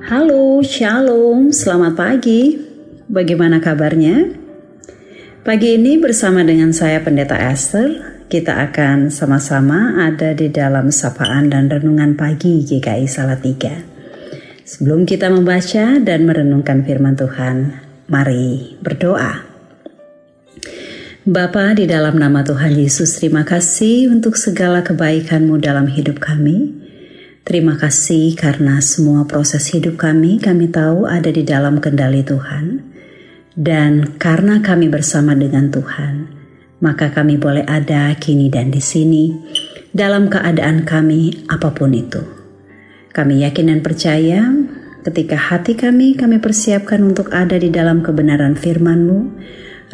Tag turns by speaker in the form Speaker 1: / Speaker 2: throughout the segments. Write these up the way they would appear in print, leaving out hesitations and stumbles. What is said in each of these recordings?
Speaker 1: Halo, shalom, selamat pagi. Bagaimana kabarnya? Pagi ini bersama dengan saya Pendeta Esther, kita akan sama-sama ada di dalam sapaan dan renungan pagi GKI Salatiga. Sebelum kita membaca dan merenungkan firman Tuhan, mari berdoa. Bapa, di dalam nama Tuhan Yesus, terima kasih untuk segala kebaikan-Mu dalam hidup kami. Terima kasih karena semua proses hidup kami tahu ada di dalam kendali Tuhan. Dan karena kami bersama dengan Tuhan, maka kami boleh ada kini dan di sini dalam keadaan kami apapun itu. Kami yakin dan percaya ketika hati kami persiapkan untuk ada di dalam kebenaran firman-Mu,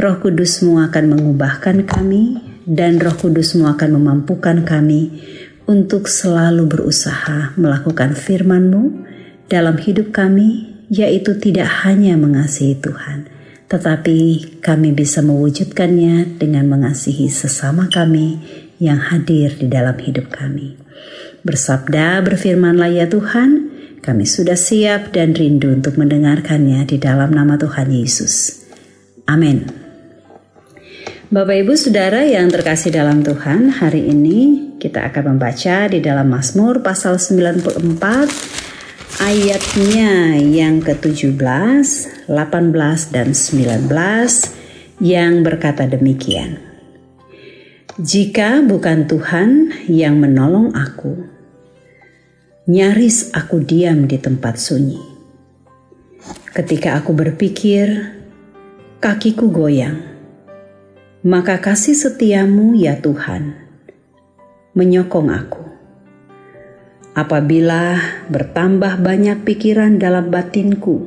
Speaker 1: Roh Kudus-Mu akan mengubahkan kami dan Roh Kudus-Mu akan memampukan kami untuk selalu berusaha melakukan firman-Mu dalam hidup kami, yaitu tidak hanya mengasihi Tuhan, tetapi kami bisa mewujudkannya dengan mengasihi sesama kami yang hadir di dalam hidup kami. Bersabda, berfirmanlah ya Tuhan, kami sudah siap dan rindu untuk mendengarkannya di dalam nama Tuhan Yesus. Amin. Bapak Ibu Saudara yang terkasih dalam Tuhan, hari ini kita akan membaca di dalam Mazmur pasal 94 ayatnya yang ke-17, 18 dan 19 yang berkata demikian. Jika bukan Tuhan yang menolong aku, nyaris aku diam di tempat sunyi. Ketika aku berpikir, kakiku goyang. Maka kasih setiamu ya Tuhan menyokong aku. Apabila bertambah banyak pikiran dalam batinku,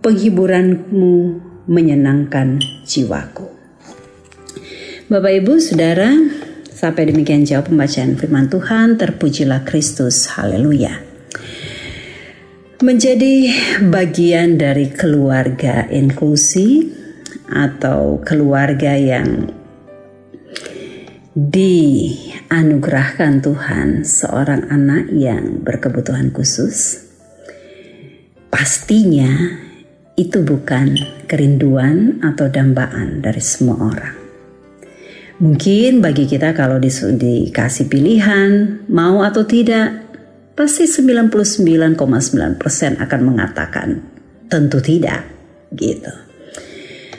Speaker 1: penghiburanmu menyenangkan jiwaku. Bapak Ibu Saudara, sampai demikian jauh pembacaan firman Tuhan. Terpujilah Kristus, haleluya. Menjadi bagian dari keluarga inklusi atau keluarga yang dianugerahkan Tuhan seorang anak yang berkebutuhan khusus, pastinya itu bukan kerinduan atau dambaan dari semua orang. Mungkin bagi kita kalau dikasih pilihan mau atau tidak, pasti 99,9% akan mengatakan tentu tidak gitu.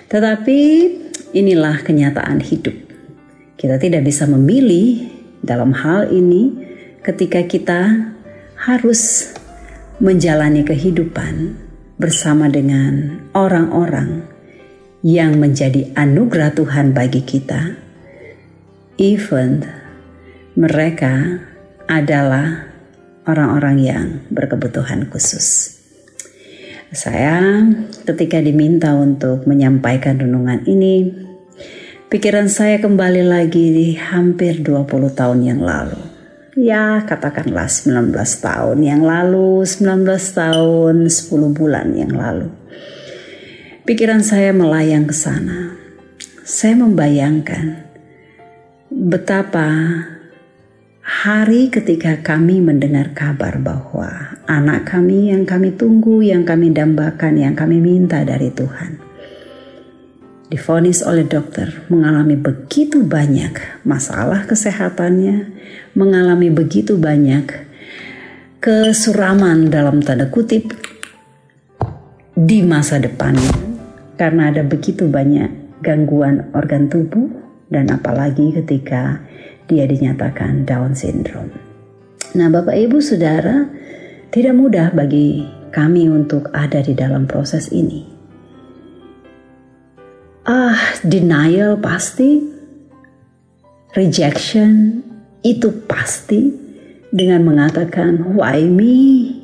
Speaker 1: Tetapi inilah kenyataan hidup. Kita tidak bisa memilih dalam hal ini ketika kita harus menjalani kehidupan bersama dengan orang-orang yang menjadi anugerah Tuhan bagi kita. Even mereka adalah orang-orang yang berkebutuhan khusus. Saya ketika diminta untuk menyampaikan renungan ini, pikiran saya kembali lagi di hampir 20 tahun yang lalu. Ya, katakanlah 19 tahun yang lalu, 19 tahun 10 bulan yang lalu. Pikiran saya melayang ke sana. Saya membayangkan betapa hari ketika kami mendengar kabar bahwa anak kami yang kami tunggu, yang kami dambakan, yang kami minta dari Tuhan, divonis oleh dokter mengalami begitu banyak masalah kesehatannya, mengalami begitu banyak kesuraman dalam tanda kutip di masa depannya, karena ada begitu banyak gangguan organ tubuh, dan apalagi ketika dia dinyatakan Down syndrome. Nah, Bapak Ibu Saudara, tidak mudah bagi kami untuk ada di dalam proses ini. Denial pasti, rejection itu pasti, dengan mengatakan why me?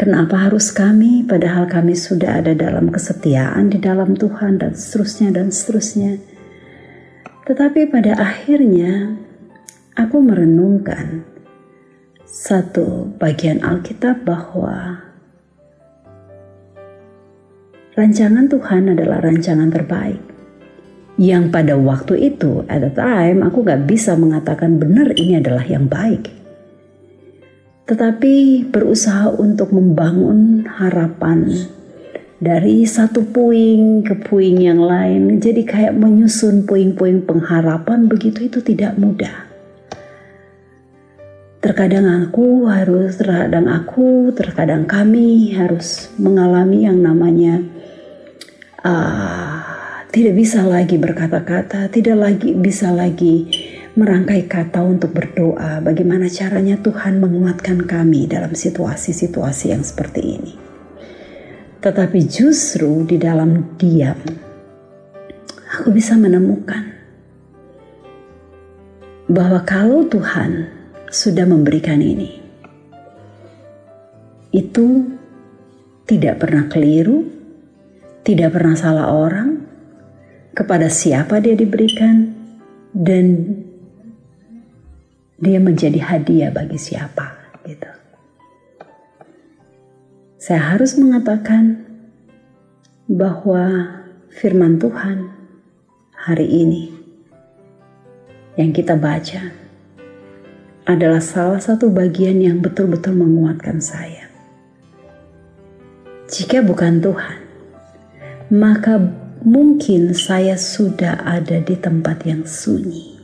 Speaker 1: Kenapa harus kami? Padahal kami sudah ada dalam kesetiaan di dalam Tuhan dan seterusnya dan seterusnya. Tetapi pada akhirnya aku merenungkan satu bagian Alkitab bahwa rancangan Tuhan adalah rancangan terbaik. Yang pada waktu itu, at the time, aku gak bisa mengatakan benar ini adalah yang baik. tetapi berusaha untuk membangun harapan dari satu puing ke puing yang lain. Jadi kayak menyusun puing-puing pengharapan begitu, itu tidak mudah. Terkadang kami harus mengalami yang namanya tidak bisa lagi berkata-kata, tidak bisa lagi merangkai kata untuk berdoa. Bagaimana caranya Tuhan menguatkan kami dalam situasi-situasi yang seperti ini. Tetapi justru di dalam diam, aku bisa menemukan bahwa kalau Tuhan sudah memberikan ini, itu tidak pernah keliru, tidak pernah salah orang, kepada siapa dia diberikan, dan dia menjadi hadiah bagi siapa gitu. Saya harus mengatakan bahwa firman Tuhan hari ini yang kita baca adalah salah satu bagian yang betul-betul menguatkan saya. Jika bukan Tuhan, maka mungkin saya sudah ada di tempat yang sunyi,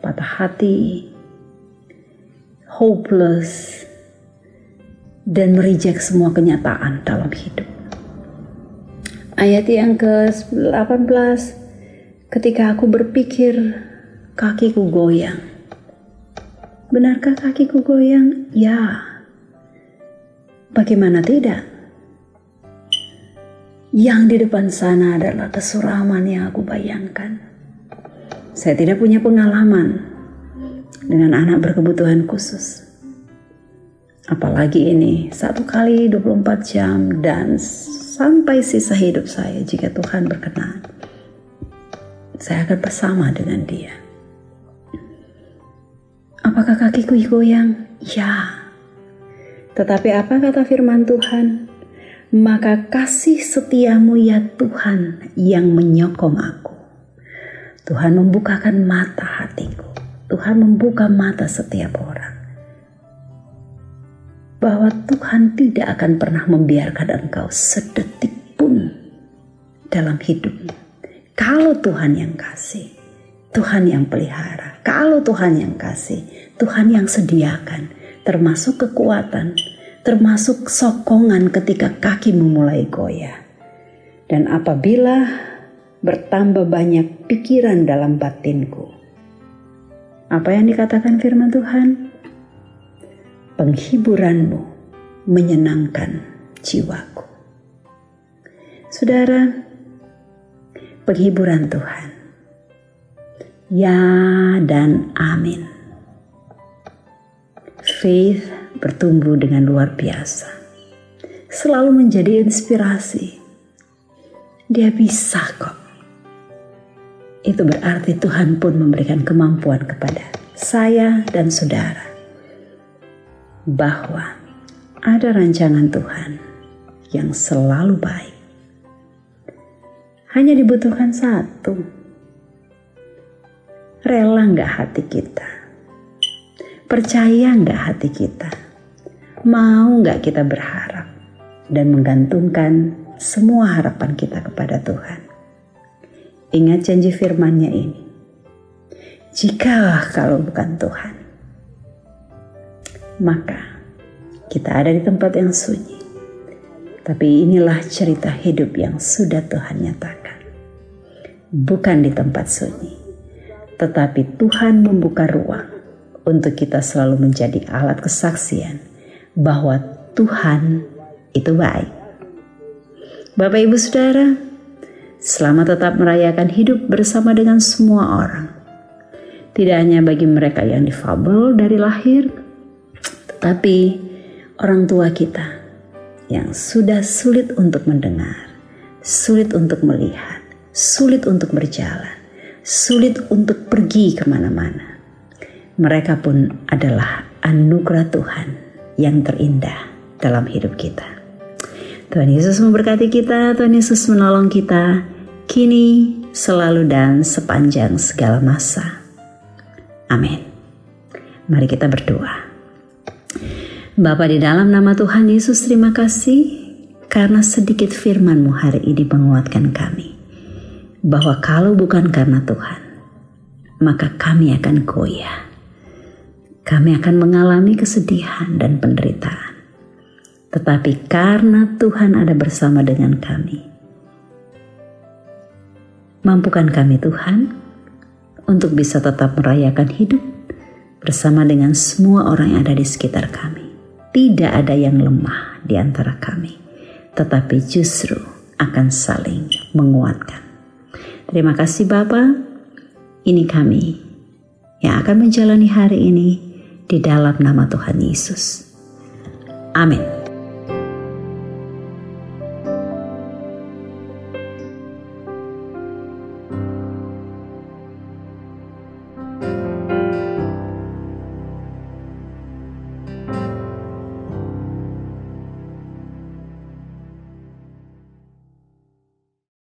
Speaker 1: patah hati, hopeless, dan mereject semua kenyataan dalam hidup. Ayat yang ke-18, ketika aku berpikir, kakiku goyang. Benarkah kakiku goyang? Ya. Bagaimana tidak? Yang di depan sana adalah kesuraman yang aku bayangkan. Saya tidak punya pengalaman dengan anak berkebutuhan khusus. Apalagi ini 1 kali 24 jam dan sampai sisa hidup saya, jika Tuhan berkenan, saya akan bersama dengan dia. Apakah kakiku goyang? Ya. Tetapi apa kata firman Tuhan? Maka kasih setiamu ya Tuhan yang menyokong aku. Tuhan membukakan mata hatiku. Tuhan membuka mata setiap orang. Bahwa Tuhan tidak akan pernah membiarkan engkau sedetik pun dalam hidupmu. Kalau Tuhan yang kasih, Tuhan yang pelihara. Kalau Tuhan yang kasih, Tuhan yang sediakan, termasuk kekuatan, termasuk sokongan ketika kaki memulai goyah. Dan apabila bertambah banyak pikiran dalam batinku, apa yang dikatakan firman Tuhan? Penghiburanmu menyenangkan jiwaku. Saudara, penghiburan Tuhan, ya dan amin. Faith bertumbuh dengan luar biasa, selalu menjadi inspirasi. Dia bisa kok. Itu berarti Tuhan pun memberikan kemampuan kepada saya dan saudara, bahwa ada rancangan Tuhan yang selalu baik. Hanya dibutuhkan satu. Rela gak hati kita? Percaya gak hati kita? Mau gak kita berharap dan menggantungkan semua harapan kita kepada Tuhan? Ingat janji firman-Nya ini. Jika kalau bukan Tuhan, maka kita ada di tempat yang sunyi. Tapi inilah cerita hidup yang sudah Tuhan nyatakan. Bukan di tempat sunyi, tetapi Tuhan membuka ruang untuk kita selalu menjadi alat kesaksian bahwa Tuhan itu baik. Bapak Ibu Saudara, selamat tetap merayakan hidup bersama dengan semua orang. Tidak hanya bagi mereka yang difabel dari lahir, tetapi orang tua kita yang sudah sulit untuk mendengar, sulit untuk melihat, sulit untuk berjalan, sulit untuk pergi kemana-mana. Mereka pun adalah anugerah Tuhan yang terindah dalam hidup kita. Tuhan Yesus memberkati kita, Tuhan Yesus menolong kita, kini, selalu, dan sepanjang segala masa. Amin. Mari kita berdoa. Bapa, di dalam nama Tuhan Yesus, terima kasih karena sedikit firman-Mu hari ini menguatkan kami. Bahwa kalau bukan karena Tuhan, maka kami akan goyah. Kami akan mengalami kesedihan dan penderitaan. Tetapi karena Tuhan ada bersama dengan kami, mampukan kami Tuhan untuk bisa tetap merayakan hidup bersama dengan semua orang yang ada di sekitar kami. Tidak ada yang lemah di antara kami, tetapi justru akan saling menguatkan. Terima kasih Bapa. Ini kami yang akan menjalani hari ini di dalam nama Tuhan Yesus. Amin.